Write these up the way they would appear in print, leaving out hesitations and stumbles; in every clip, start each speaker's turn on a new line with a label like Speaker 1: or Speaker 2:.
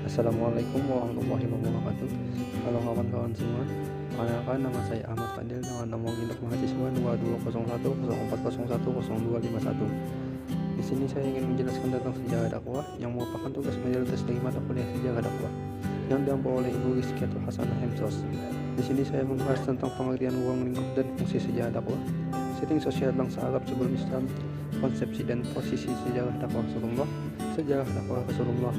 Speaker 1: Assalamualaikum warahmatullahi wabarakatuh. Halo kawan-kawan semua, perkenalkan nama saya Ahmad Fadil dengan nomor induk mahasiswa 220104010251. Di sini saya ingin menjelaskan tentang sejarah dakwah yang merupakan tugas mayoritas dari mata kuliah sejarah dakwah yang diampu oleh Ibu Rizkiatul Hasanah Hemsos. Di sini saya membahas tentang pengertian ruang lingkup dan fungsi sejarah dakwah, setting sosial bangsa Arab sebelum Islam, konsepsi dan posisi sejarah dakwah Rasulullah, sejarah dakwah Rasulullah,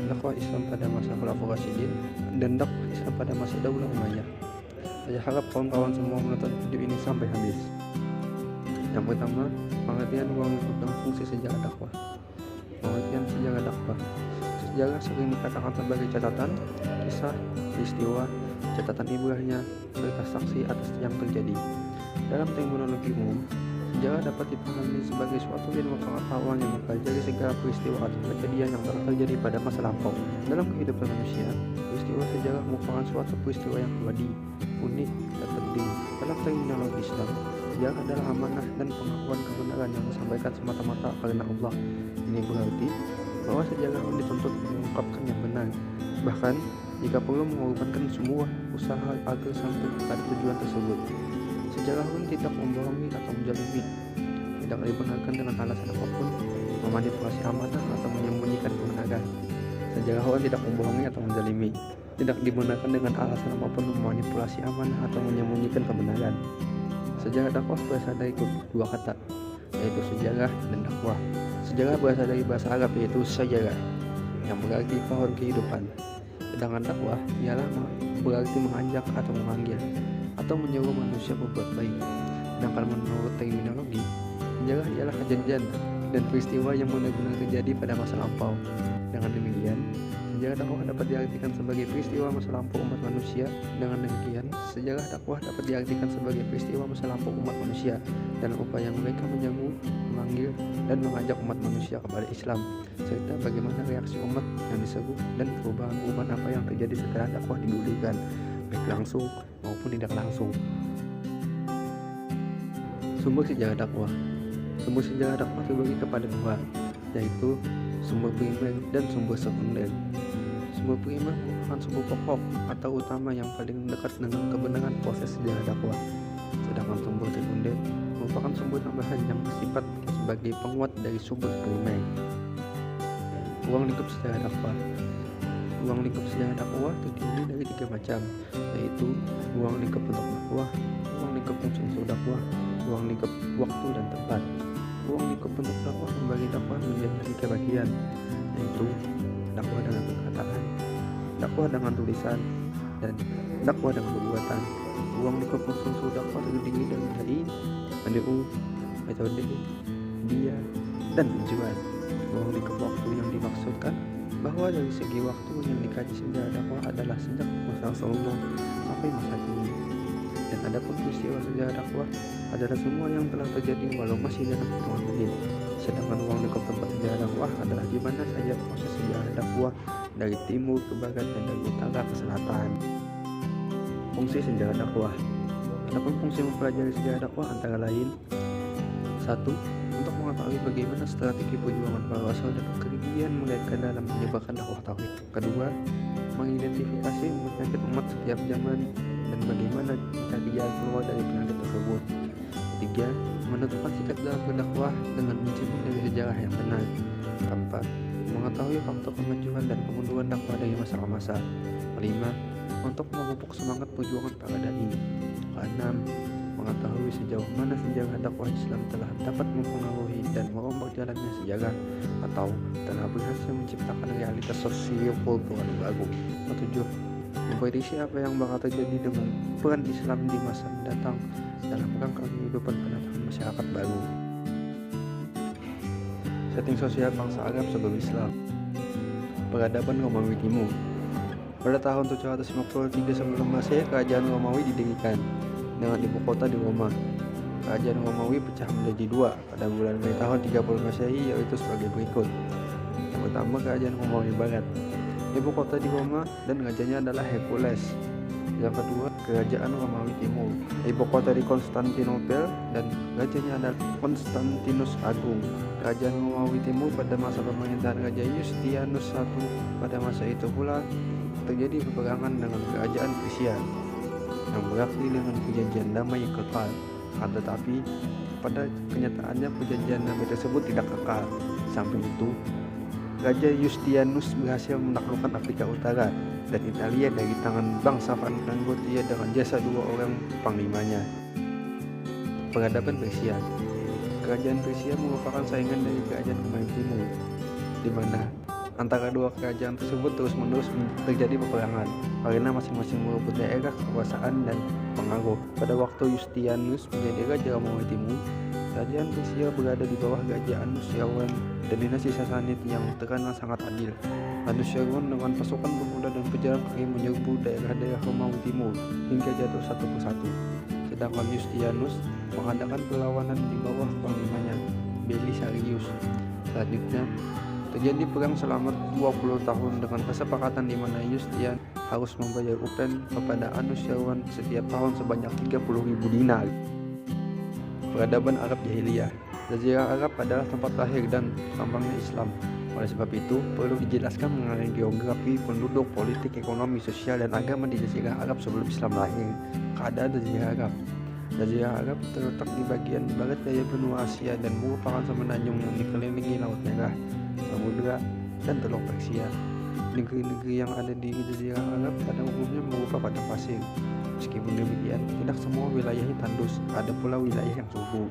Speaker 1: dakwah Islam pada masa Khulafaur Rasyidin, dan dakwah Islam pada masa Daulah Umayyah. Saya harap kawan-kawan semua menonton video ini sampai habis. Yang pertama, pengertian ruang lingkup dan fungsi sejarah dakwah. Pengertian sejarah dakwah. Sejarah sering dikatakan sebagai catatan, kisah, peristiwa, catatan ibrahnya, serta saksi atas yang terjadi. Dalam terminologi umum, sejarah dapat dipahami sebagai suatu yang merupakan awal yang mempelajari segala peristiwa atau kejadian yang telah terjadi pada masa lampau. Dalam kehidupan manusia, peristiwa sejarah merupakan suatu peristiwa yang pribadi, unik, dan penting. Dalam terminologi Islam, sejarah adalah amanah dan pengakuan kebenaran yang disampaikan semata-mata karena Allah. Ini berarti bahwa sejarah dituntut mengungkapkan yang benar, bahkan jika perlu mengorbankan semua usaha agar sampai pada tujuan tersebut. Sejarah pun tidak membohongi atau menjalimi, tidak dibenarkan dengan alasan apapun, memanipulasi amanah atau menyembunyikan kebenaran. Sejarah pun tidak membohongi atau menjalimi, tidak dibenarkan dengan alasan apapun, memanipulasi amanah atau menyembunyikan kebenaran. Sejarah dakwah berasal dari dua kata, yaitu sejarah dan dakwah. Sejarah berasal dari bahasa Arab yaitu sejarah, yang berarti pohon kehidupan. Sedangkan dakwah ialah berarti mengajak atau memanggil atau menyuruh manusia berbuat baik. Sedangkan menurut terminologi, sejarah ialah kejadian dan peristiwa yang benar-benar terjadi pada masa lampau. Dengan demikian, sejarah dakwah dapat diartikan sebagai peristiwa masa lampau umat manusia. Dengan demikian, sejarah dakwah dapat diartikan sebagai peristiwa masa lampau umat manusia dan upaya mereka menyeru, memanggil, dan mengajak umat manusia kepada Islam, serta bagaimana reaksi umat yang diseru dan perubahan-perubahan apa yang terjadi setelah dakwah digulirkan, baik langsung maupun tidak langsung. Sumber sejarah dakwah. Sumber sejarah dakwah terbagi kepada dua, yaitu sumber primer dan sumber sekunder. Sumber primer merupakan sumber pokok atau utama yang paling dekat dengan kebenaran proses sejarah dakwah. Sedangkan sumber sekunder merupakan sumber tambahan yang bersifat sebagai penguat dari sumber primer. Ruang lingkup sejarah dakwah. Ruang lingkup sejarah dakwah terdiri dari tiga macam, yaitu ruang lingkup untuk dakwah, ruang lingkup unsur dakwah, ruang lingkup waktu dan tempat. Ruang lingkup untuk dakwah membagi dakwah menjadi tiga bagian, yaitu dakwah dengan perkataan, dakwah dengan tulisan, dan dakwah dengan perbuatan. Ruang lingkup unsur dakwah terdiri dari menyeru, metode, dia, dan tujuan. Ruang lingkup waktu yang dimaksudkan bahwa dari segi waktu yang dikaji sejarah dakwah adalah sejak masa Rasulullah sampai masa kini. Dan adapun peristiwa sejarah dakwah adalah semua yang telah terjadi walau masih dalam hitungan menit. Sedangkan ruang lingkup tempat sejarah dakwah adalah di mana saja proses sejarah dakwah dari timur ke barat dan dari utara ke selatan. Fungsi sejarah dakwah. Adapun fungsi mempelajari sejarah dakwah antara lain: 1. Untuk mengetahui bagaimana strategi perjuangan para rasul dan kegigihan mereka dalam menyebarkan dakwah tauhid. Kedua, mengidentifikasi penyakit umat setiap zaman dan bagaimana mencari jalan keluar dari penyakit tersebut. Ketiga, menentukan sikap dalam berdakwah dengan mencari dari sejarah yang benar. Keempat, mengetahui faktor kemajuan dan kemunduran dakwah dari masa ke masa. Kelima, untuk memupuk semangat perjuangan para dai. Keenam, mengetahui sejauh mana sejarah dakwah Islam telah dapat mempengaruhi dan merombak jalannya sejarah atau telah berhasil menciptakan realitas sosial kultural baru. Ketujuh, memprediksi apa yang bakal terjadi dengan peran Islam di masa mendatang dalam rangka kehidupan penataan masyarakat baru. Setting sosial bangsa Arab sebelum Islam. Peradaban Romawi Timur. Pada tahun 753 sebelum Masehi, kerajaan Romawi didirikan dengan ibu kota di Roma. Kerajaan Romawi pecah menjadi dua pada bulan Mei tahun 30 Masehi, yaitu sebagai berikut. Yang pertama, kerajaan Romawi Barat. Ibu kota di Roma dan rajanya adalah Hercules. Yang kedua, kerajaan Romawi Timur. Ibu kota di Konstantinopel dan rajanya adalah Konstantinus Agung. Kerajaan Romawi Timur pada masa pemerintahan Raja Yustianus I. Pada masa itu pula terjadi peperangan dengan kerajaan Persia yang berakhir dengan perjanjian damai yang kekal. Akan tetapi pada kenyataannya perjanjian damai tersebut tidak kekal. Samping itu, Raja Yustianus berhasil menaklukkan Afrika Utara dan Italia dari tangan bangsa Frangotia dengan jasa dua orang panglimanya. Peradaban Persia. Kerajaan Persia merupakan saingan dari kerajaan Romawi Timur, di mana antara dua kerajaan tersebut terus-menerus terjadi peperangan karena masing-masing merebut daerah kekuasaan dan pengaruh. Pada waktu Yustianus menjadi Raja Romawi Timur, kerajaan Persia berada di bawah Raja Anushirwan dan dinasti Sasanid yang terkenal sangat adil. Anushirwan dengan pasukan berkuda dan pejalan kaki menyerbu daerah-daerah Romawi Timur hingga jatuh satu persatu. Sedangkan Yustianus mengadakan perlawanan di bawah panglimanya, Belisarius. Selanjutnya, terjadi perang selama 20 tahun dengan kesepakatan di mana Yustian harus membayar upah kepada Anushirwan setiap tahun sebanyak 30.000 dinar. Peradaban Arab Jahiliyah. Jazirah Arab adalah tempat lahir dan kembangnya Islam. Oleh sebab itu, perlu dijelaskan mengenai geografi, penduduk, politik, ekonomi, sosial, dan agama di Jazirah Arab sebelum Islam lahir. Keadaan Jazirah Arab. Jazirah Arab terletak di bagian barat daya benua Asia dan merupakan semenanjung yang dikelilingi Laut Merah, Samudra, dan Teluk Persia. Negeri-negeri yang ada di Jazirah Arab pada umumnya berupa padang pasir. Meskipun demikian, tidak semua wilayahnya tandus, ada pula wilayah yang subur.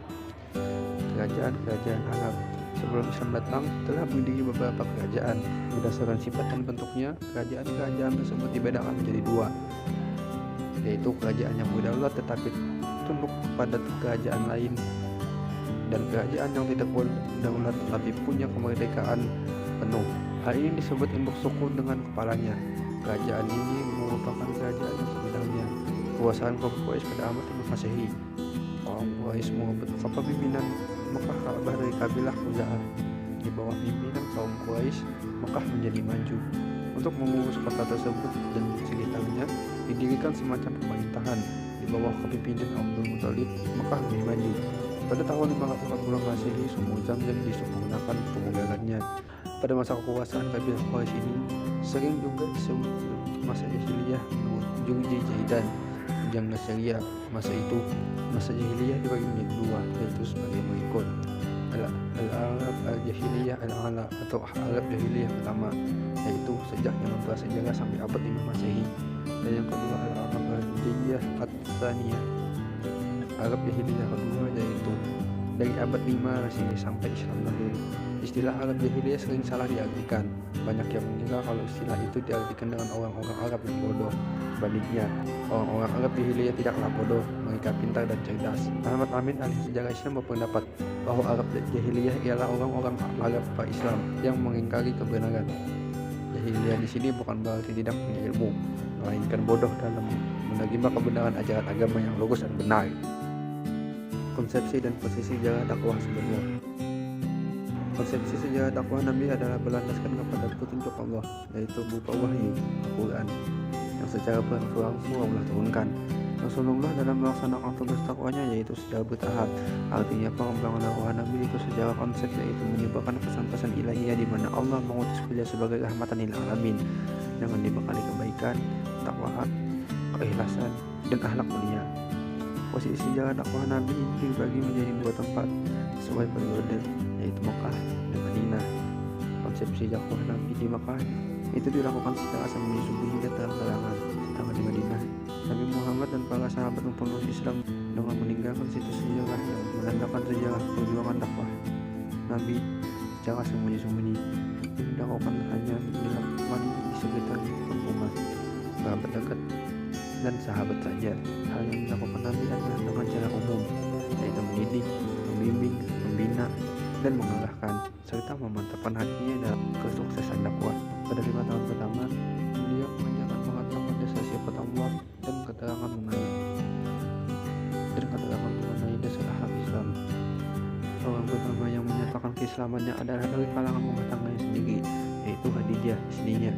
Speaker 1: Kerajaan-kerajaan Arab. Sebelum Islam datang, telah berdiri beberapa kerajaan. Berdasarkan sifat dan bentuknya, kerajaan-kerajaan tersebut dibedakan menjadi dua, yaitu kerajaan yang berdaulat tetapi tunduk kepada kerajaan lain, dan kerajaan yang tidak berdaulat tetapi punya kemerdekaan penuh. Hal ini disebut induk suku dengan kepalanya. Kerajaan ini merupakan kerajaan yang sebenarnya kekuasaan kaum Quraisy pada abad 5 Masehi. Kaum Quraisy merebut kepemimpinan Mekah Ka'bah dari kabilah Khuza'ah. Di bawah pimpinan kaum Quraisy, Mekah menjadi maju. Untuk mengurus kota tersebut dan sekitarnya, didirikan semacam pemerintahan. Di bawah kepemimpinan Abdul Muthalib, Mekah menjadi maju. Pada tahun 540 Masehi, sumur Zamzam disempurnakan pemugarannya. Pada masa kekuasaan kabilah Quraisy ini, sering juga disebut masa jahiliyah menurut Jurji Jaidan yang Nasiriyah. Masa jahiliyah dibagi menjadi dua, yaitu sebagai berikut: Al-Arab Al-Jahiliyah Al-Ala atau Arab Jahiliyah pertama, yaitu sejak zaman prasejarah sampai abad 5 Masehi, dan yang kedua Al-Arab Al-Jahiliyah At-Tsaniyah, Arab Jahiliyah kedua, yaitu dari abad 5 Masehi sampai Islam lahir. Istilah Arab Jahiliyah sering salah diartikan. Banyak yang mengira kalau istilah itu diartikan dengan orang-orang Arab yang bodoh. Sebaliknya, orang-orang Arab Jahiliyah tidaklah bodoh, mereka pintar dan cerdas. Ahmad Amin, ahli sejarah Islam, berpendapat bahwa Arab Jahiliyah ialah orang-orang Arab pra-Islam yang mengingkari kebenaran. Jahiliyah di sini bukan berarti tidak punya ilmu, melainkan bodoh dalam menerima kebenaran ajaran agama yang lurus dan benar. Konsepsi dan posisi sejarah dakwah sebenarnya. Konsepsi sejarah dakwah Nabi adalah berlandaskan kepada petunjuk Allah, yaitu berupa wahyu, Al-Quran, yang secara berangsur-angsur Allah turunkan. Rasulullah dalam melaksanakan tugas dakwahnya yaitu secara bertahap. Artinya pengembangan dakwah Nabi itu secara konsep, yaitu menyebarkan pesan-pesan ilahiyah di mana Allah mengutus beliau sebagai rahmatan lil alamin dengan dibekali kebaikan, takwaan, keikhlasan, dan akhlak mulia. Posisi sejarah dakwah Nabi ini dibagi menjadi dua tempat sesuai periode, yaitu Mekah dan Madinah. Konsepsi dakwah Nabi di Mekah itu dilakukan secara sembunyi-sembunyi dan terang-terangan, sedangkan di Madinah, Nabi Muhammad dan para sahabat mempenuhi Islam dengan meninggalkan situs sejarah yang menandakan sejarah perjuangan dakwah Nabi secara sembunyi-sembunyi. Ini dilakukan hanya dilakukan di sekitar lingkungan sahabat dekat dan sahabat saja. Hal yang dilakukan Nabi adalah dengan cara umum, yaitu mendidik, membimbing, membina, dan mengarahkan, serta memantapkan hatinya dalam kesuksesan dakwah. Pada 5 tahun pertama, beliau mengajarkan mengatakan dasar sifat Allah dan keterangan mengenai dasar akhlak Islam. Orang pertama yang menyatakan keislamannya adalah dari kalangan rumah tangganya sendiri, yaitu Khadijah, istrinya.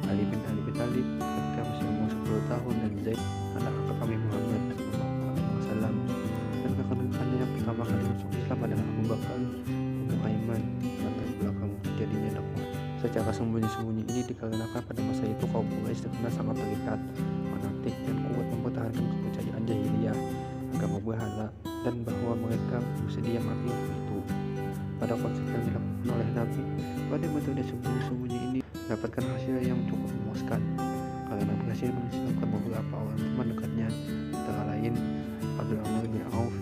Speaker 1: Ali bin Abi Thalib ketika masih umur 10 tahun, dan Zaid anak kakak Nabi Muhammad SAW. Dan rekan-rekannya yang pertama kali masuk Islam adalah Abu Bakar, Abu Aiman, secara sembunyi-sembunyi ini dikarenakan pada masa itu kaum Quraisy terkenal sangat terikat, fanatik, dan kuat mempertahankan kepercayaan jahiliyah, agama berhala, dan bahwa mereka bersedia mati untuk itu. Pada konsep yang dilakukan oleh Nabi pada metode sembunyi-sembunyi ini mendapatkan hasil yang cukup memuaskan karena berhasil mengislamkan beberapa orang teman dekatnya, antara lain Abdurrahman bin Auf,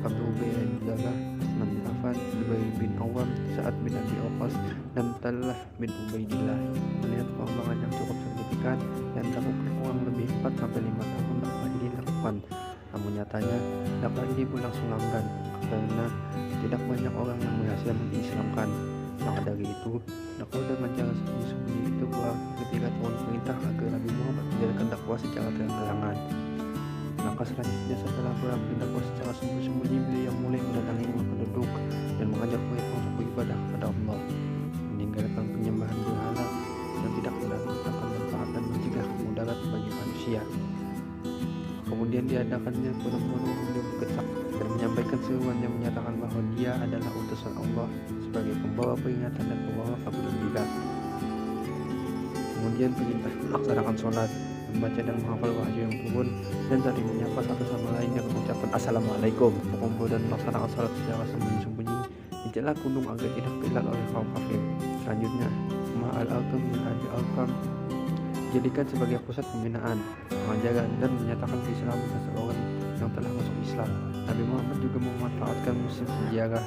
Speaker 1: Abu Ubaidah bin Jarrah, Utsman bin Affan, Zubair bin Awam, Sa'ad bin Abi Waqqas, dan Talhah bin Ubaidillah. Melihat pengembangan yang cukup signifikan yang dilakukan kurang lebih 4-5 tahun dakwah ini dilakukan. Namun nyatanya dakwah ini berlangsung lamban karena tidak banyak orang yang berhasil mengislamkan. Maka dari itu, dakwah dengan cara sembunyi-sembunyi itu berakhir ketika Tuhan perintah agar Nabi Muhammad menjalankan dakwah secara terang-terangan. Maka selanjutnya setelah berakhir dakwah secara sembunyi-sembunyi, beliau mulai mendatangi rumah penduduk dan mengajak mereka untuk beribadah kepada Allah, meninggalkan penyembahan berhala yang tidak mendatangkan manfaat dan mencegah mudarat bagi manusia. Kemudian diadakannya pertemuan umum Ketak dan menyampaikan seruan yang menyatakan bahwa dia adalah utusan Allah sebagai pembawa peringatan dan pembawa kabar gembira. Kemudian perintah melaksanakan sholat, membaca dan menghafal wahyu yang turun, dan saling menyapa satu sama lain dengan ucapan Assalamualaikum. Berkumpul dan melaksanakan sholat secara sembunyi-sembunyi di celah gunung agar tidak terlihat oleh kaum kafir. Selanjutnya, Umar al-Arqam bin Abi Arqam dijadikan sebagai pusat pembinaan, pengajaran, dan menyatakan keislaman seseorang yang telah masuk Islam. Nabi Muhammad juga memanfaatkan musim sejarah,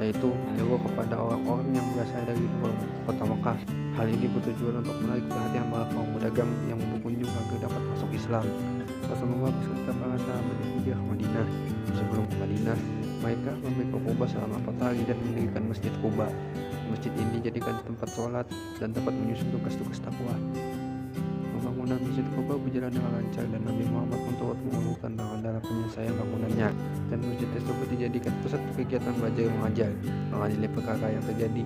Speaker 1: yaitu menyeru kepada orang-orang yang berasal dari luar kota Mekah. Hal ini bertujuan untuk menarik perhatian para kaum pedagang yang berkunjung agar dapat masuk Islam. Rasulullah beserta para sahabat hijrah ke Madinah. Sebelum ke Madinah, mereka mampir ke Quba selama 4 hari dan mendirikan Masjid Quba. Masjid ini dijadikan tempat sholat dan tempat menyusun tugas-tugas takwa. Pembangunan Masjid Quba berjalan dengan lancar dan Nabi Muhammad pun turut mengulurkan tangan dalam penyelesaian bangunannya, dan masjid tersebut dijadikan pusat kegiatan belajar mengajar, mengadili perkara yang terjadi,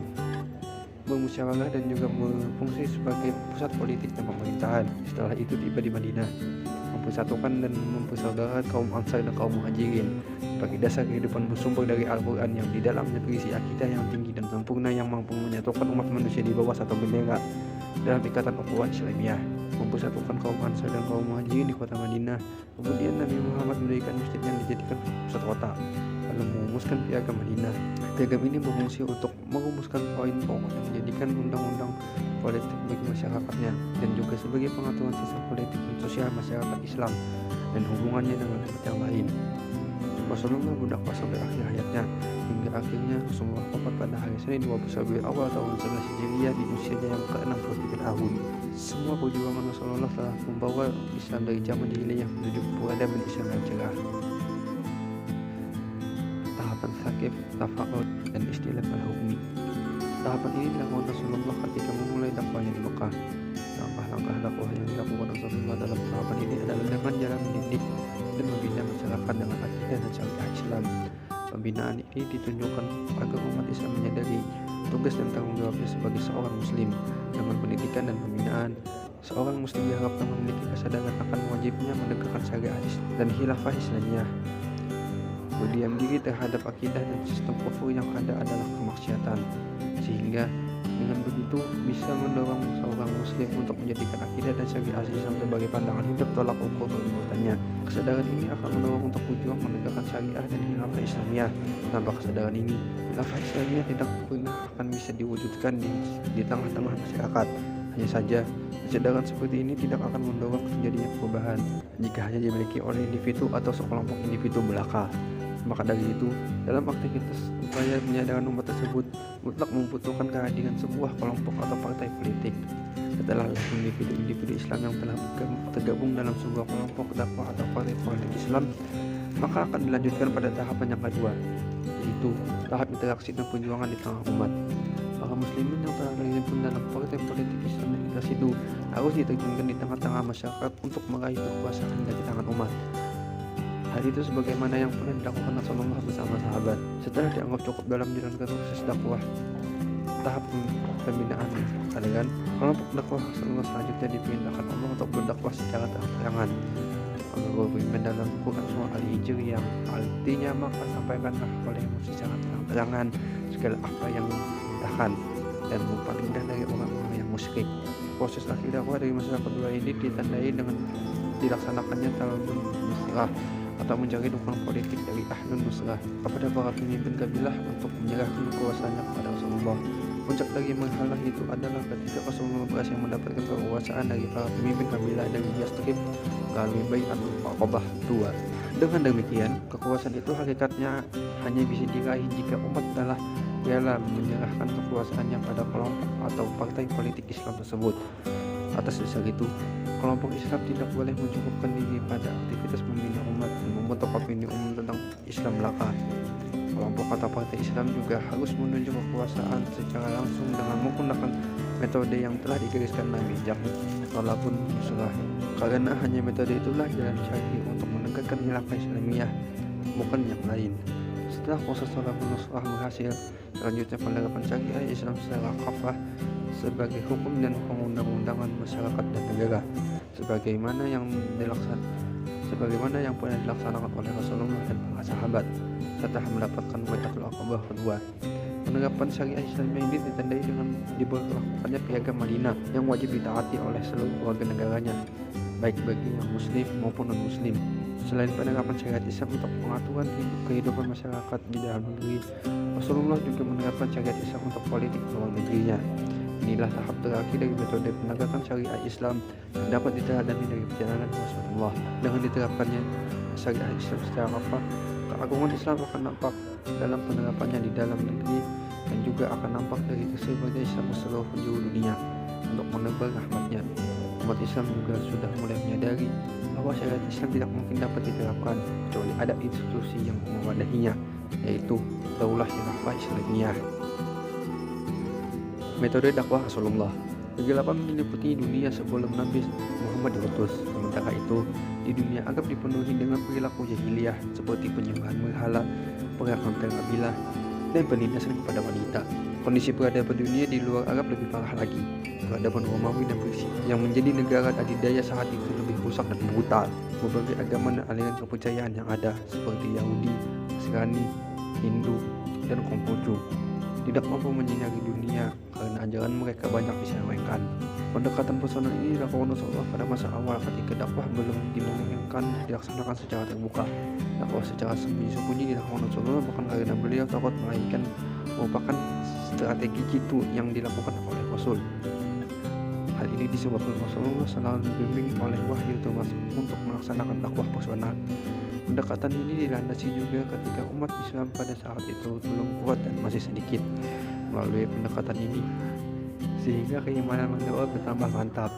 Speaker 1: bermusyawarah, dan juga berfungsi sebagai pusat politik dan pemerintahan. Setelah itu tiba di Madinah, mempersatukan dan mempersaudarakan kaum Ansar dan kaum Muhajirin sebagai dasar kehidupan bersumber dari Al-Quran yang di dalamnya berisi akidah yang tinggi dan sempurna yang mampu menyatukan umat manusia di bawah satu bendera dalam ikatan ukhuwah Islamiyah, mempersatukan kaum Ansar dan kaum Muhajirin di kota Madinah. Kemudian Nabi Muhammad mendirikan masjid yang dijadikan pusat kota, lalu merumuskan piagam Madinah. Piagam ini berfungsi untuk merumuskan poin pokok yang menjadikan undang-undang politik bagi masyarakatnya, dan juga sebagai pengaturan sistem politik dan sosial masyarakat Islam dan hubungannya dengan umat yang lain. Rasulullah berdakwah sampai akhir hayatnya, hingga akhirnya Rasulullah wafat pada hari Senin 20 Rabiul Awal tahun 11 Hijriah di usianya yang ke-63 tahun. Semua perjuangan Rasulullah telah membawa Islam dari zaman jahiliyah menuju peradaban Islam yang cerah. Tahapan sakif, tafa'ud, dan istilah al-hukmi. Tahapan ini dilakukan Rasulullah ketika memulai dakwahnya di Mekah. Langkah-langkah dakwah yang dilakukan Rasulullah dalam tahapan ini adalah dengan jalan mendidik dan membina masyarakat dengan akidah dan syariat Islam. Pembinaan ini ditunjukkan agar umat Islam menyadari tugas dan tanggung jawabnya sebagai seorang muslim. Dengan pendidikan dan pembinaan, seorang muslim diharapkan memiliki kesadaran akan wajibnya menegakkan syariat dan khilafah Islamiyah. Berdiam diri terhadap akidah dan sistem kufur yang ada adalah kemaksiatan, sehingga dengan begitu bisa mendorong seorang muslim untuk menjadikan akidah dan syariat Islam sebagai pandangan hidup tolak ukur perbuatannya. Kesadaran ini akan mendorong untuk berjuang menegakkan syariah dan khilafah Islamiyah. Tanpa kesadaran ini, khilafah Islamiyah tidak pernah akan bisa diwujudkan di tengah-tengah masyarakat. Hanya saja, kesadaran seperti ini tidak akan mendorong terjadinya perubahan jika hanya dimiliki oleh individu atau sekelompok individu belaka. Maka dari itu, dalam aktivitas upaya menyadarkan umat tersebut mutlak membutuhkan kehadiran sebuah kelompok atau partai politik. Setelah individu-individu Islam yang telah tergabung dalam sebuah kelompok dakwah atau partai politik Islam, maka akan dilanjutkan pada tahapan yang kedua, yaitu tahap interaksi dan perjuangan di tengah umat. Para muslimin yang telah tergabung dalam partai politik Islam dan interaksi itu harus diterjunkan di tengah-tengah masyarakat untuk meraih kekuasaan dari tangan umat. Hal itu sebagaimana yang pernah dilakukan Rasulullah bersama sahabat. Setelah dianggap cukup dalam menjalankan proses dakwah, tahap pembinaan kalian, kelompok dakwah Rasulullah selanjutnya diperintahkan Allah untuk berdakwah secara terang-terangan. Allah berfirman dalam Quran surah Al-Hijr yang artinya, maka sampaikanlah olehmu secara terang-terangan segala apa yang diperintahkan. dan paling rendah dari orang-orang yang musyrik. Proses akhir dakwah dari masyarakat kedua ini ditandai dengan dilaksanakannya talabun nusrah atau mencari dukungan politik dari ahlun nusrah kepada para pemimpin kabilah untuk menyerahkan kekuasaannya kepada Rasulullah. Puncak dari menghalang itu adalah ketika Rasulullah berhasil mendapatkan kekuasaan dari para pemimpin kabilah dari Yastrib melalui Bai'atul Aqabah II. Dengan demikian, kekuasaan itu hakikatnya hanya bisa diraih jika umat telah rela menyerahkan kekuasaannya pada kelompok atau partai politik Islam tersebut. Atas dasar itu, kelompok Islam tidak boleh mencukupkan diri pada aktivitas membina umat dan membentuk opini umum tentang Islam belaka. Kelompok atau partai Islam juga harus menunjuk kekuasaan secara langsung dengan menggunakan metode yang telah digariskan Nabi, yakni talabun nusrah. Karena hanya metode itulah jalan syar'i untuk menegakkan khilafah Islamiyah, bukan yang lain. Setelah proses talabun nusrah berhasil, selanjutnya penerapan syariah Islam secara kafah sebagai hukum dan pengundang-undangan masyarakat dan negara, sebagaimana yang pernah dilaksanakan oleh Rasulullah dan para sahabat setelah mendapatkan Bai'atul Aqabah kedua. Penerapan syariah Islamiyah ini ditandai dengan diberlakukannya Piagam Madinah yang wajib ditaati oleh seluruh warga negaranya, baik bagi yang muslim maupun non-muslim. Selain penerapan syariat Islam untuk pengaturan kehidupan masyarakat di dalam negeri, Rasulullah juga menerapkan syariat Islam untuk politik luar negerinya. Inilah tahap terakhir dari metode penegakan syariah Islam yang dapat diteladani dari perjalanan Rasulullah. Dengan diterapkannya syariah Islam secara kafah, keagungan Islam akan nampak dalam penerapannya di dalam negeri dan juga akan nampak dari tersebarnya Islam ke seluruh penjuru dunia. Untuk menebar rahmatnya, umat Islam juga sudah mulai menyadari bahwa syariat Islam tidak mungkin dapat diterapkan kecuali ada institusi yang mewadahinya, yaitu Daulah Khilafah Islamiyah. Metode dakwah Rasulullah. Kegelapan menyelimuti dunia sebelum Nabi Muhammad diutus. Sementara itu, di dunia Arab dipenuhi dengan perilaku jahiliyah seperti penyembahan berhala, perang antar kabilah, dan penindasan kepada wanita. Kondisi peradaban dunia di luar Arab lebih parah lagi. Peradaban Romawi dan Persia yang menjadi negara adidaya saat itu lebih rusak dan brutal. Berbagai agama dan aliran kepercayaan yang ada seperti Yahudi, Nasrani, Hindu, dan Konghucu tidak mampu menyinari dunia karena ajaran mereka banyak diselewengkan. Pendekatan personal ini dilakukan Rasulullah pada masa awal ketika dakwah belum dimungkinkan dilaksanakan secara terbuka. Dakwah secara sembunyi-sembunyi dilakukan Rasulullah bukan karena beliau takut, melainkan merupakan strategi jitu yang dilakukan oleh Rasul. Hal ini disebabkan Rasulullah selalu dibimbing oleh wahyu termasuk untuk melaksanakan dakwah personal. Pendekatan ini dilandasi juga ketika umat Islam pada saat itu belum kuat dan masih sedikit. Melalui pendekatan ini, sehingga keimanan mendakwah bertambah mantap.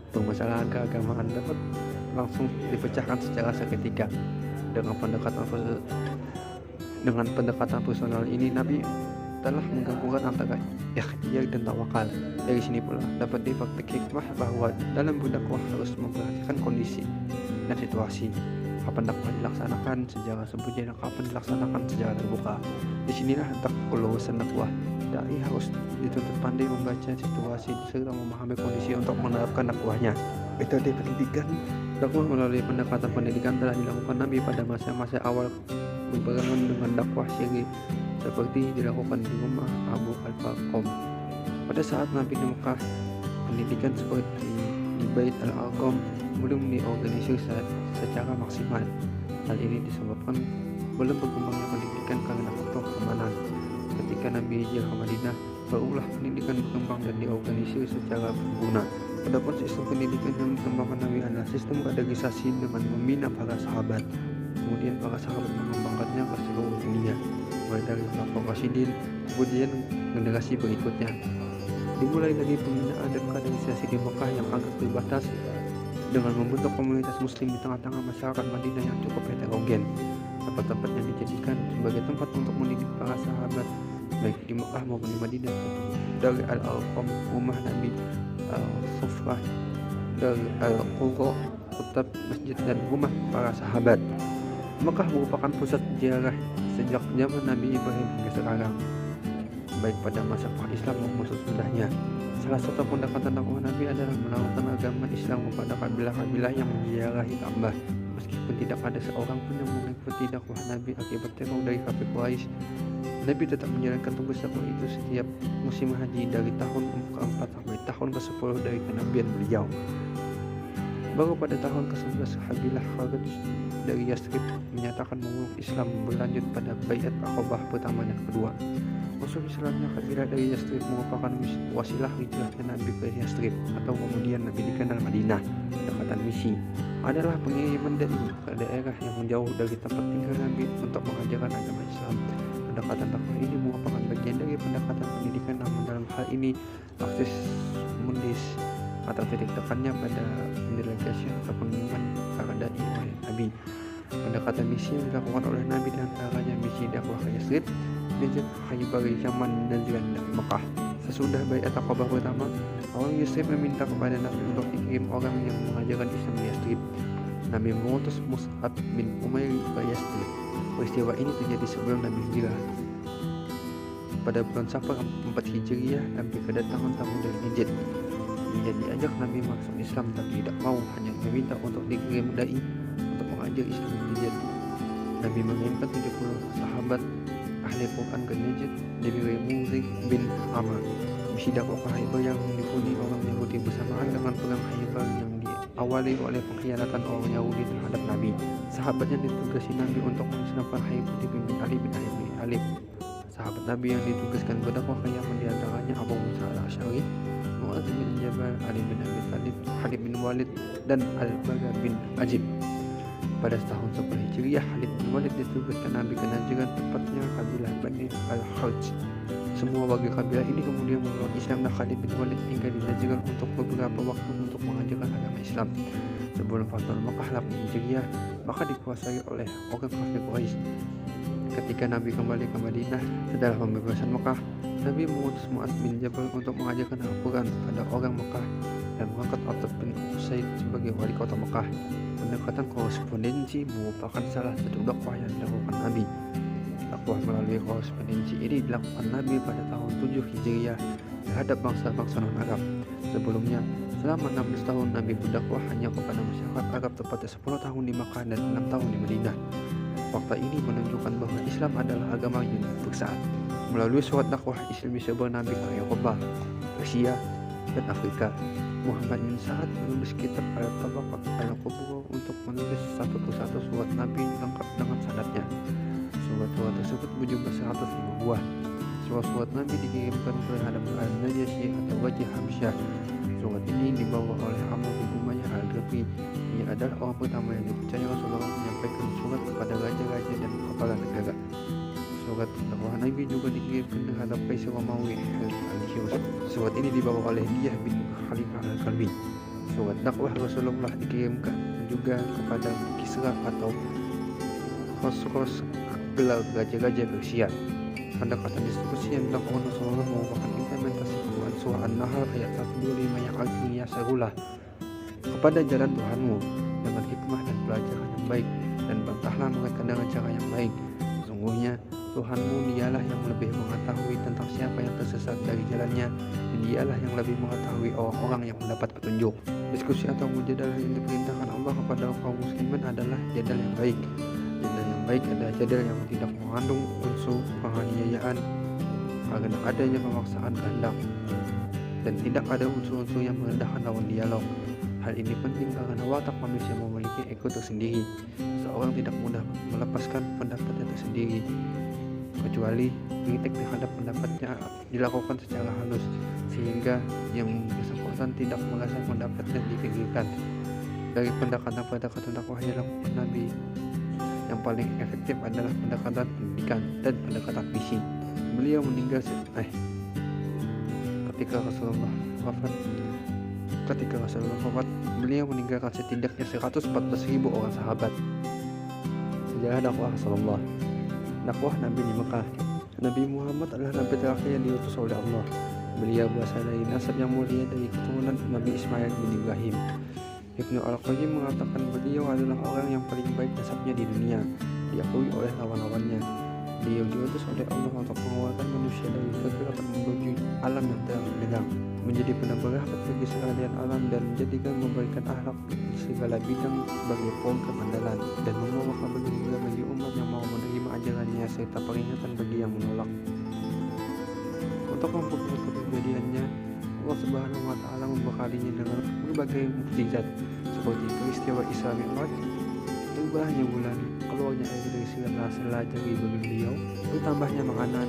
Speaker 1: Permasalahan keagamaan dapat langsung dipecahkan secara seketika. Dengan pendekatan personal ini, Nabi telah menggabungkan antara ikhtiar dan tawakal. Dari sini pula dapat dipraktik hikmah bahwa dalam berdakwah harus memperhatikan kondisi dan situasi. Kapan dakwah dilaksanakan secara sembunyi dan kapan dilaksanakan secara terbuka. Disinilah letak kelulusan dakwah. Dai harus dituntut pandai membaca situasi serta memahami kondisi untuk menerapkan dakwahnya. Metode pendidikan dakwah melalui pendekatan pendidikan telah dilakukan Nabi pada masa-masa awal berbarengan dengan dakwah syir'i seperti dilakukan di rumah Abu Al-Farqam. Pada saat Nabi di Mekah, pendidikan seperti di Bait Al-Arqam belum diorganisir secara maksimal. Hal ini disebabkan belum berkembangnya pendidikan karena faktor keamanan. Ketika Nabi hijrah ke Madinah, barulah pendidikan berkembang dan diorganisir secara berguna. Adapun sistem pendidikan yang dikembangkan Nabi adalah sistem kaderisasi dengan membina para sahabat. Kemudian para sahabat mengembangkannya ke seluruh dunia, mulai dari Khulafaur Rasyidin, kemudian generasi berikutnya. Dimulai dari pembinaan dan kaderisasi di Mekah yang agak terbatas dengan membentuk komunitas muslim di tengah-tengah masyarakat Madinah yang cukup heterogen. Tempat-tempat yang dijadikan sebagai tempat untuk mendidik para sahabat baik di Mekah maupun di Madinah, dari Al-Arqam, rumah Nabi, Al-Sufrah, dari Al-Qura, Kutab, masjid, dan rumah para sahabat. Mekah merupakan pusat ziarah sejak zaman Nabi Ibrahim hingga sekarang, baik pada masa Islam maupun sesudahnya. Salah satu pendekatan dakwah Nabi adalah menawarkan agama Islam kepada kabilah-kabilah yang menziarahi Ka'bah. Meskipun tidak ada seorang pun yang mengikuti dakwah Nabi akibat teror dari kafir Quraisy, Nabi tetap menjalankan tugas dakwah itu setiap musim haji dari tahun ke-4 sampai tahun ke-10 dari kenabian beliau. Baru pada tahun ke-11 Kabilah Kharaj dari Yathrib menyatakan memeluk Islam, berlanjut pada Baiat Aqabah pertama dan kedua. Masuk Islamnya kabilah dari Yathrib merupakan wasilah hijrahnya Nabi ke Yathrib, atau kemudian Nabi dikenal Madinah. Pendekatan misi adalah pengiriman dai ke daerah yang menjauh dari tempat tinggal Nabi untuk mengajarkan agama Islam. Pendekatan dakwah ini merupakan bagian dari pendekatan pendidikan, namun dalam hal ini akses mundis atau titik tekannya pada pendelegasian atau pengiriman para dai oleh Nabi. Pendekatan misi yang dilakukan oleh Nabi diantaranya misi dakwah ke Yathrib, Najd, Khaybar, Yaman, Najran, dan Mekah. Sesudah Baiat Aqabah pertama, orang Yathrib meminta kepada Nabi untuk dikirim orang yang mengajarkan Islam di Yathrib. Nabi mengutus Mus'ab bin Umair ke Yathrib. Peristiwa ini terjadi sebelum Nabi hijrah. Pada bulan Safar 4 Hijriah, Nabi kedatangan tamu dari Najd. Dia diajak Nabi masuk Islam tapi tidak mau, hanya meminta untuk dikirim dai untuk mengajar Islam di Najd. Nabi mengirimkan 70 sahabat ahli Quran ke Najd dari Munzir bin Amr. Misi dakwah Khaybar yang dipunyai orang Yahudi bersamaan dengan perang Khaybar yang diawali oleh pengkhianatan orang Yahudi terhadap Nabi. Sahabat yang ditugasi Nabi untuk memusnahkan Khaybar dipimpin Ali bin Abi Thalib. Sahabat Nabi yang ditugaskan berdakwah ke Yaman diantaranya Abu Musa al-Asy'ari, Mu'adz bin Jabal, Ali bin Abi Thalib, Khalid bin Walid, dan Al-Bara bin Azib. Pada tahun 10 Hijriah, Khalid bin Walid ditugaskan Nabi ke Najran, tepatnya kabilah Bani al-Kharj. Semua warga kabilah ini kemudian memeluk Islam, dan Khalid bin Walid tinggal di Najran untuk beberapa waktu untuk mengajarkan agama Islam. Sebelum Fathul Makkah 8 Hijriah, maka dikuasai oleh orang kafir Quraisy. Ketika Nabi kembali ke Madinah setelah pembebasan Mekah, Nabi mengutus Mu'adz bin Jabal untuk mengajarkan Al-Quran pada orang Mekah dan mengangkat Attab bin Usaid sebagai wali kota Mekah. Pendekatan korespondensi merupakan salah satu dakwah yang dilakukan Nabi. Dakwah melalui korespondensi ini dilakukan Nabi pada tahun 7 Hijriah terhadap bangsa-bangsa non-Arab. Sebelumnya, selama 16 tahun Nabi berdakwah hanya kepada masyarakat Arab, tepatnya 10 tahun di Makkah dan 6 tahun di Madinah. Fakta ini menunjukkan bahwa Islam adalah agama yang universal. Melalui surat dakwah, Islam disebar Nabi ke Eropa, Asia, dan Afrika. Muhammad bin Sa'ad menulis kitab Al-Tabaqat Al-Kubra untuk menulis satu persatu surat Nabi lengkap dengan sanadnya. Surat-surat tersebut berjumlah 105 buah. Surat-surat Nabi dikirimkan terhadap Al-Najasyi atau Wajah Hamsyah. Surat ini dibawa oleh Amr bin Umayyah Al-Ghafri. Ia adalah orang pertama yang dipercaya Rasulullah menyampaikan surat kepada raja-raja dan kepala negara. Surat dakwah Nabi juga dikirimkan terhadap Kaisar Romawi Al-Hirs. Surat ini dibawa oleh Diyah bin Khalifah Al-Kalbi. Surat dakwah Rasulullah dikirimkan juga kepada Kisra atau Khosros, gelar raja-raja Persia. Pendekatan distribusi yang dilakukan Rasulullah merupakan implementasi Quran Surah An-Nahl ayat 125 yang artinya serulah kepada jalan Tuhanmu dengan hikmah dan pelajaran yang baik, dan bantahlah mereka dengan cara yang baik. Sesungguhnya Tuhanmu dialah yang lebih mengetahui tentang siapa yang tersesat dari jalannya, dan dialah yang lebih mengetahui orang-orang yang mendapat petunjuk. Diskusi atau mujadalah yang diperintahkan Allah kepada kaum muslimin adalah jadal yang baik. Jadal yang baik adalah jadal yang tidak mengandung unsur penganiayaan karena adanya pemaksaan kehendak, dan tidak ada unsur-unsur yang merendahkan lawan dialog. Hal ini penting karena watak manusia memiliki ego tersendiri. Seorang tidak mudah melepaskan pendapatnya tersendiri, kecuali kritik terhadap pendapatnya dilakukan secara halus, sehingga yang bersangkutan tidak merasa pendapatnya dipikirkan. Dari pendekatan-pendekatan dakwah yang dilakukan Nabi, yang paling efektif adalah pendekatan pendidikan dan pendekatan misi. Beliau meninggal ketika Rasulullah wafat, beliau meninggalkan setidaknya 114.000 orang sahabat. Sejarah dakwah Rasulullah. Dakwah Nabi di Mekah. Nabi Muhammad adalah Nabi terakhir yang diutus oleh Allah. Beliau berasal dari nasab yang mulia dari keturunan Nabi Ismail bin Ibrahim. Ibnu Al-Qayyim mengatakan beliau adalah orang yang paling baik nasabnya di dunia, diakui oleh lawan-lawannya. Beliau diutus oleh Allah untuk mengeluarkan manusia dari kegelapan menuju alam yang terang, menjadi penebar rahmat bagi sekalian alam, dan memberikan akhlak di segala bidang sebagai program andalan, dan membawa kabar gembira bagi umat yang mau menerima ajarannya, serta peringatan bagi yang menolak. Untuk memperkuat kepribadiannya, Allah Subhanahu wa Ta'ala membekalinya dengan berbagai mukjizat seperti peristiwa Isra Mi'raj, berubahnya bulan, keluarnya air dari sela-sela jari bagi beliau, bertambahnya makanan,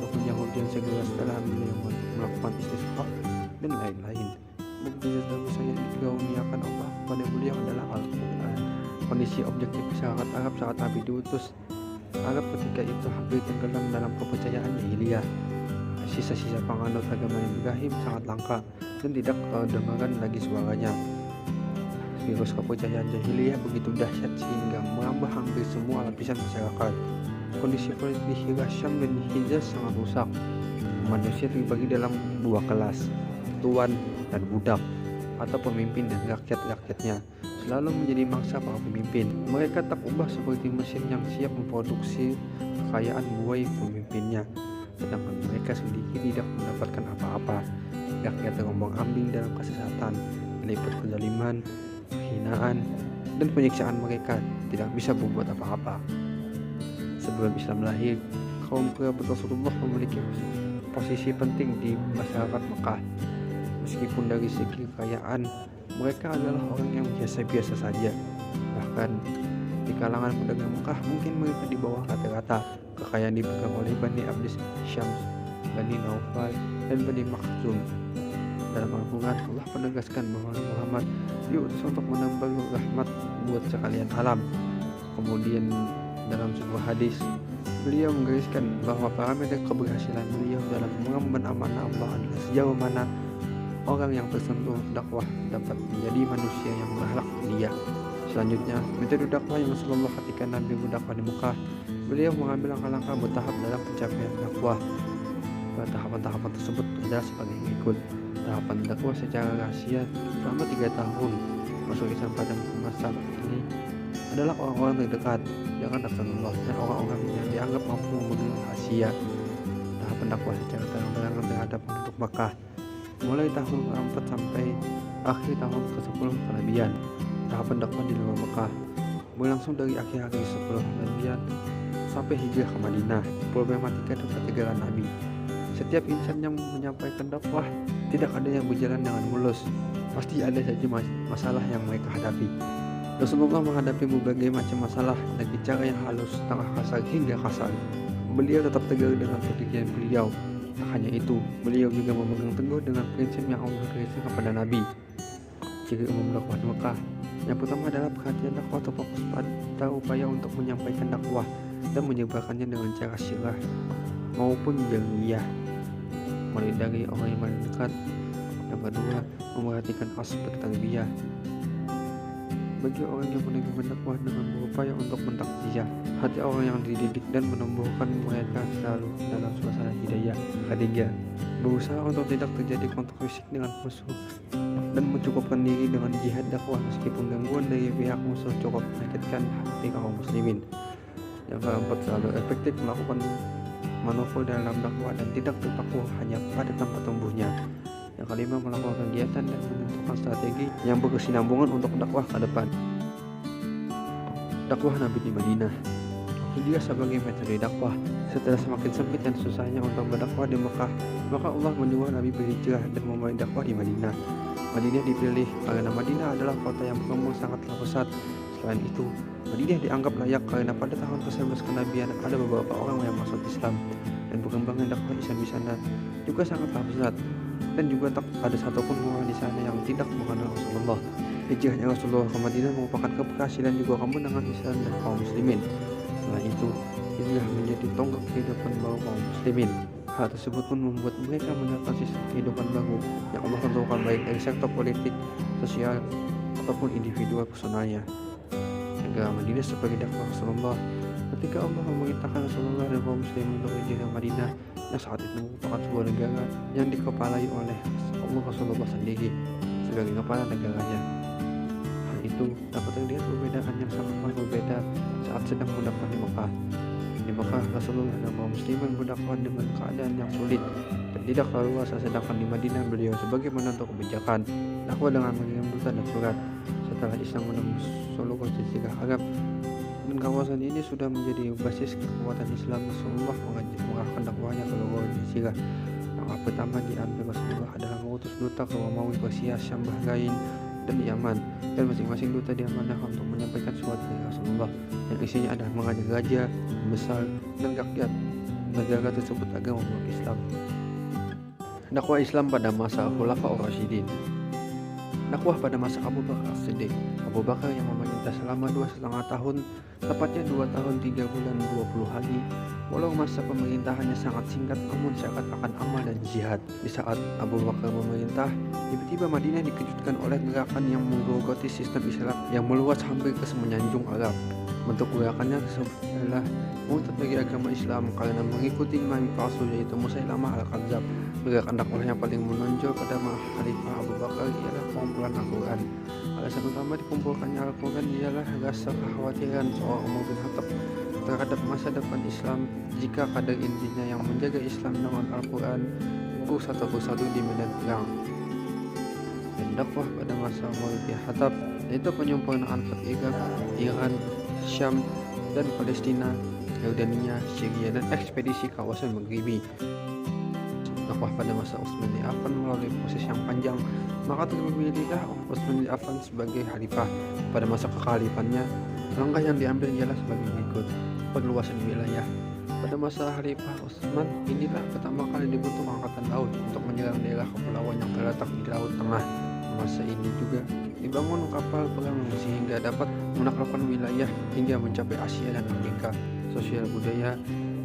Speaker 1: turunnya hujan segera setelah beliau melakukan istisqa, dan lain-lain. Mukjizat terbesar yang dikaruniakan Allah pada beliau adalah Al-Quran. Kondisi objektif masyarakat Arab saat Nabi diutus Arab ketika itu hampir tenggelam dalam kepercayaan jahiliyah. Sisa-sisa penganut agama Ibrahim sangat langka dan tidak kedengaran lagi suaranya. Virus kepercayaan jahiliyah begitu dahsyat sehingga merambah hampir semua lapisan masyarakat. Kondisi politik di Hijaz Syam dan Hijaz sangat rusak. Manusia terbagi dalam dua kelas, tuan dan budak, atau pemimpin dan rakyat-rakyatnya, selalu menjadi mangsa para pemimpin. Mereka tak ubah seperti mesin yang siap memproduksi kekayaan buai pemimpinnya, sedangkan mereka sendiri tidak mendapatkan apa-apa. Rakyat terombang-ambing dalam kesesatan, melipat kezaliman, penghinaan, dan penyiksaan. Mereka tidak bisa berbuat apa-apa. Sebelum Islam lahir, kaum kerabat Rasulullah memiliki posisi penting di masyarakat Mekah. Meskipun dari segi kekayaan, mereka adalah orang yang biasa-biasa saja. Bahkan di kalangan pedagang Mekah mungkin mereka di bawah rata-rata. Kekayaan dipegang oleh Bani Abdis Syams, Bani Naufal, dan Bani Makhzum. Dalam Al-Quran, Allah menegaskan bahwa Muhammad diutus untuk menambah rahmat buat sekalian alam. Kemudian dalam sebuah hadis, beliau menggariskan bahwa parameter keberhasilan beliau dalam mengemban amanah Allah adalah sejauh mana orang yang tersentuh dakwah dapat menjadi manusia yang berakhlak mulia. Selanjutnya, metode dakwah yang Rasulullah ketika Nabi berdakwah di Mekah, beliau mengambil langkah-langkah bertahap dalam pencapaian dakwah. Tahapan-tahapan tersebut adalah sebagai berikut. Tahapan dakwah secara rahasia selama 3 tahun. Masuk Islam pada masa ini adalah orang-orang terdekat dengan Rasulullah dan orang-orang yang dianggap mampu memegang rahasia. Tahapan dakwah secara terang-terangan terhadap penduduk Mekah, mulai tahun ke-4 sampai akhir tahun ke-10 Hijriah. Tahapan dakwah di luar Mekah berlangsung dari akhir-akhir 10 Hijriah sampai hijrah ke Madinah. Problematika dan ketegaran Nabi. Setiap insan yang menyampaikan dakwah, tidak ada yang berjalan dengan mulus. Pasti ada saja masalah yang mereka hadapi. Rasulullah menghadapi berbagai macam masalah dari cara yang halus, tengah kasar hingga kasar. Beliau tetap tegar dengan pendirian beliau. Tak hanya itu, beliau juga memegang teguh dengan prinsip yang Allah gariskan kepada Nabi. Ciri umum dakwah di Mekah yang pertama adalah perhatian dakwah terfokus pada upaya untuk menyampaikan dakwah dan menyebarkannya dengan cara sirah maupun jariyah, mulai dari orang yang paling dekat. Yang kedua, memperhatikan aspek tarbiyah. Bagi orang yang menerima dakwah dengan berupaya untuk mentakziah hati orang yang dididik dan menumbuhkan mereka selalu dalam suasana hidayah. Ketiga, berusaha untuk tidak terjadi kontak fisik dengan musuh dan mencukupkan diri dengan jihad dakwah meskipun gangguan dari pihak musuh cukup menyakitkan hati kaum muslimin. Yang keempat, selalu efektif melakukan manuver dalam dakwah dan tidak terpaku hanya pada tempat tumbuhnya. Yang kelima, melakukan kegiatan dan menentukan strategi yang berkesinambungan untuk dakwah ke depan. Dakwah Nabi di Madinah. Hijrah sebagai metode dakwah. Setelah semakin sempit dan susahnya untuk berdakwah di Mekah, maka Allah menyuruh Nabi berhijrah dan memulai dakwah di Madinah. Madinah dipilih karena Madinah adalah kota yang berkembang sangatlah pesat. Selain itu, Madinah dianggap layak karena pada tahun ke-11 kenabian ada beberapa orang yang masuk Islam, dan perkembangan dakwah Islam di sana juga sangatlah pesat, dan juga tak ada satupun orang di sana yang tidak mengenal Rasulullah. Hijrahnya Rasulullah ke Madinah merupakan keberhasilan juga kemenangan Islam dan kaum muslimin. Setelah itu, hijrah menjadi tonggak kehidupan baru kaum muslimin. Hal tersebut pun membuat mereka menyatakan sistem kehidupan baru yang Allah tentukan baik dari sektor politik, sosial, ataupun individual personalnya. Negara Madinah sebagai dakwah Rasulullah. Ketika Allah memerintahkan Rasulullah dan kaum muslimin untuk hijrah ke Madinah, yang saat itu merupakan sebuah negara yang dikepalai oleh Allah Rasulullah sendiri sebagai kepala negaranya. Hal itu dapat terlihat perbedaan yang sangat berbeda saat sedang mendakwah di Mekah. Di Mekah, Rasulullah dan kaum muslimin berdakwah dengan keadaan yang sulit dan tidak leluasa, sedangkan di Madinah beliau sebagai penentu kebijakan dakwah dengan mengirim duta dan surat. Setelah Islam menembus seluruh jazirah Arab dan kawasan ini sudah menjadi basis kekuatan Islam, Rasulullah mengarahkan dakwahnya ke seluruh jazirah. Langkah pertama diambil Rasulullah adalah mengutus duta ke Romawi, Persia, Syam, Bahrain, dan Yaman, dan masing-masing duta diamanahkan untuk menyampaikan surat dari Rasulullah yang isinya adalah mengajak raja, besar, dan rakyat negara tersebut agar memeluk Islam. Dakwah Islam pada masa Khulafaur Rasyidin. Dakwah pada masa Abu Bakar As-Siddiq. Abu Bakar yang memerintah selama 2,5 tahun, tepatnya 2 tahun 3 bulan 20 hari. Walau masa pemerintahannya sangat singkat, namun syarat akan amal dan jihad. Di saat Abu Bakar memerintah, tiba-tiba Madinah dikejutkan oleh gerakan yang menggerogoti sistem Islam yang meluas hampir ke semenanjung Arab. Bentuk gerakannya tersebut adalah murtad dari agama Islam karena mengikuti imam palsu yaitu Musailamah Al-Kadzab. Gerakan dakwah yang paling menonjol pada Khalifah Abu Bakar ialah pengumpulan Al-Quran. Alasan utama dikumpulkannya Al-Quran ialah rasa kekhawatiran seorang Umar bin Khattab terhadap masa depan Islam jika kadar intinya yang menjaga Islam dengan Al-Quran gugur satu persatu di medan perang. Dan dakwah pada masa Umar bin Khattab yaitu penyempurnaan Irak, Iran, Syam, dan Palestina, Yordania, Syria, dan ekspedisi kawasan Maghribi. Dakwah pada masa Utsman bin Affan melalui proses yang panjang, maka terpilihlah Utsman bin Affan sebagai khalifah. Pada masa kekhalifannya, langkah yang diambil ialah sebagai berikut: perluasan wilayah. Pada masa Khalifah Utsman, inilah pertama kali dibentuk angkatan laut untuk menyerang daerah kepulauan yang terletak di Laut Tengah. Masa ini juga dibangun kapal perang sehingga dapat menaklukkan wilayah hingga mencapai Asia dan Afrika. Sosial budaya,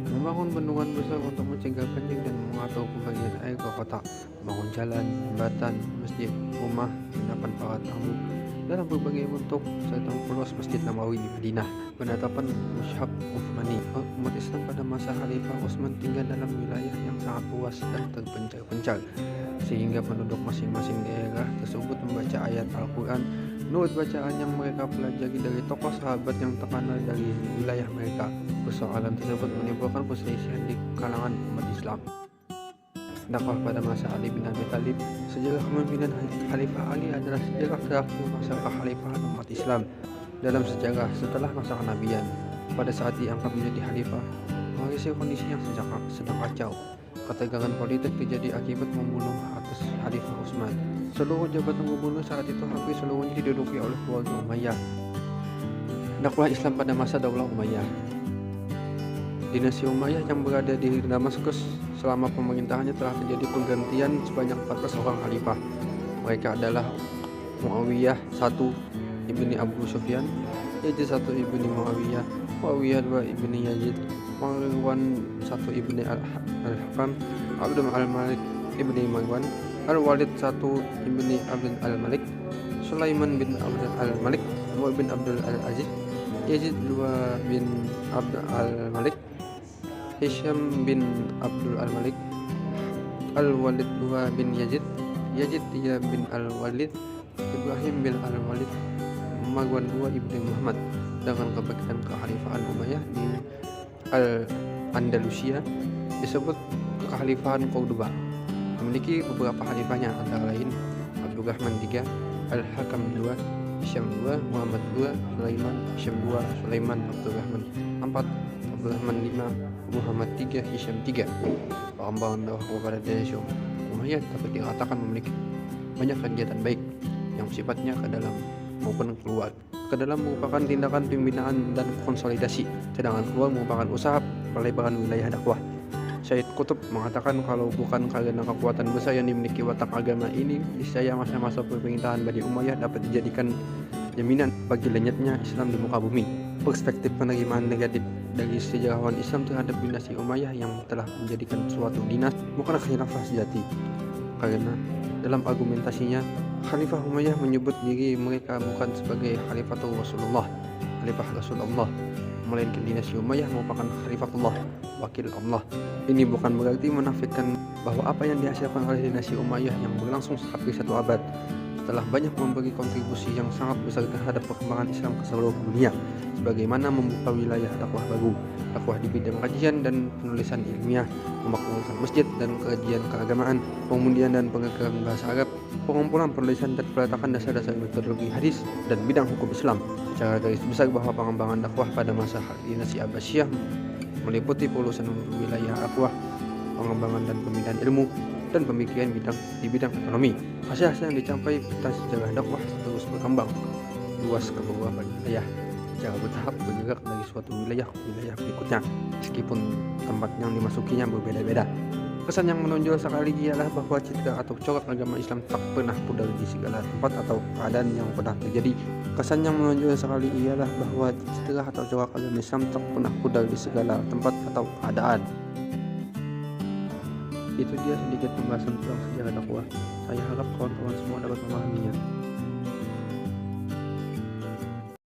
Speaker 1: membangun bendungan besar untuk mencegah banjir dan mengatur pembagian air ke kota, membangun jalan, jembatan, masjid, rumah, endapan para tamu dalam berbagai bentuk, serta memperluas Masjid Nabawi di Madinah. Penetapan Mushaf Utsmani. Umat Islam pada masa Khalifah Utsman tinggal dalam wilayah yang sangat luas dan terpencil-pencil, sehingga penduduk masing-masing daerah tersebut membaca ayat Al-Quran menurut bacaan yang mereka pelajari dari tokoh sahabat yang terkenal dari wilayah mereka. Persoalan tersebut menimbulkan perselisihan di kalangan umat Islam. Dakwah pada masa Ali bin Abi Thalib. Sejarah kepemimpinan Khalifah Ali adalah sejarah terakhir masa kekhalifahan umat Islam dalam sejarah setelah masa kenabian. Pada saat diangkat menjadi khalifah, kondisi yang sedang kacau. Ketegangan politik terjadi akibat membunuh atas Khalifah Utsman. Seluruh jabatan gubernur saat itu hampir seluruhnya diduduki oleh keluarga Umayyah. Dakwah Islam pada masa Daulah Umayyah. Dinasti Umayyah yang berada di Damaskus selama pemerintahannya telah terjadi pergantian sebanyak 14 orang khalifah. Mereka adalah Muawiyah I ibni Abu Sufyan, Yazid I ibni Muawiyah, Muawiyah II ibni Yazid, Marwan I ibni Al-Hakam, Abdul Al-Malik ibni Marwan, Al-Walid I ibni Abdul Al-Malik, Sulaiman bin Abdul Al-Malik, Umar bin Abdul Al-Aziz, Yazid II bin Abdul Al-Malik, Hisham bin Abdul Al-Malik, Al-Walid II bin Yazid, Yazid III bin Al-Walid, Ibrahim bin Al-Walid, Marwan II ibni Muhammad. Dengan kebagian kekhalifahan Umayyah di Al-Andalusia disebut kekhalifahan Cordoba. Memiliki beberapa khalifahnya antara lain Abdurrahman III, Al-Hakam II, Hisham II, Muhammad II, Sulaiman, Hisham II, Sulaiman, Abdurrahman IV, Abdurrahman V, Muhammad III, Hisham III. Pengembangan dakwah kepada dinasti Umayyah dapat dikatakan memiliki banyak kegiatan baik yang sifatnya ke dalam maupun keluar. Ke dalam merupakan tindakan pembinaan dan konsolidasi, sedangkan keluar merupakan usaha pelebaran wilayah dakwah. Syed Qutb mengatakan kalau bukan karena kekuatan besar yang dimiliki watak agama ini, niscaya masa-masa pemerintahan Bani Umayyah dapat dijadikan jaminan bagi lenyapnya Islam di muka bumi. Perspektif penerimaan negatif dari sejarawan Islam terhadap dinasti Umayyah yang telah menjadikan suatu dinas bukan khilafah sejati, karena dalam argumentasinya Khalifah Umayyah menyebut diri mereka bukan sebagai Khalifatul Rasulullah, Khalifah Rasulullah, melainkan dinasti Umayyah merupakan Khalifatullah, wakil Allah. Ini bukan berarti menafikan bahwa apa yang dihasilkan oleh dinasti Umayyah yang berlangsung hampir 1 abad telah banyak memberi kontribusi yang sangat besar terhadap perkembangan Islam ke seluruh dunia, sebagaimana membuka wilayah dakwah baru, dakwah di bidang kajian dan penulisan ilmiah, memakmurkan masjid dan kajian keagamaan, pemudian dan pengajaran bahasa Arab, pengumpulan penulisan dan peletakan dasar-dasar metodologi hadis dan bidang hukum Islam. Secara garis besar bahwa pengembangan dakwah pada masa dinasti Abbasiyah meliputi peluasan wilayah dakwah, pengembangan dan pembinaan ilmu, dan pemikiran di bidang ekonomi. Hasil-hasil yang dicapai atas sejarah dakwah terus berkembang luas ke beberapa wilayah secara bertahap bergerak dari suatu wilayah ke wilayah berikutnya, meskipun tempat yang dimasukinya berbeda-beda. Kesan yang menonjol sekali ialah bahwa citra atau corak agama Islam tak pernah pudar di segala tempat atau keadaan yang pernah terjadi. Kesan yang menonjol sekali ialah bahwa citra atau corak agama Islam tak pernah pudar di segala tempat atau keadaan. Itu dia sedikit pembahasan tentang sejarah dakwah. Saya harap kawan-kawan semua dapat memahaminya.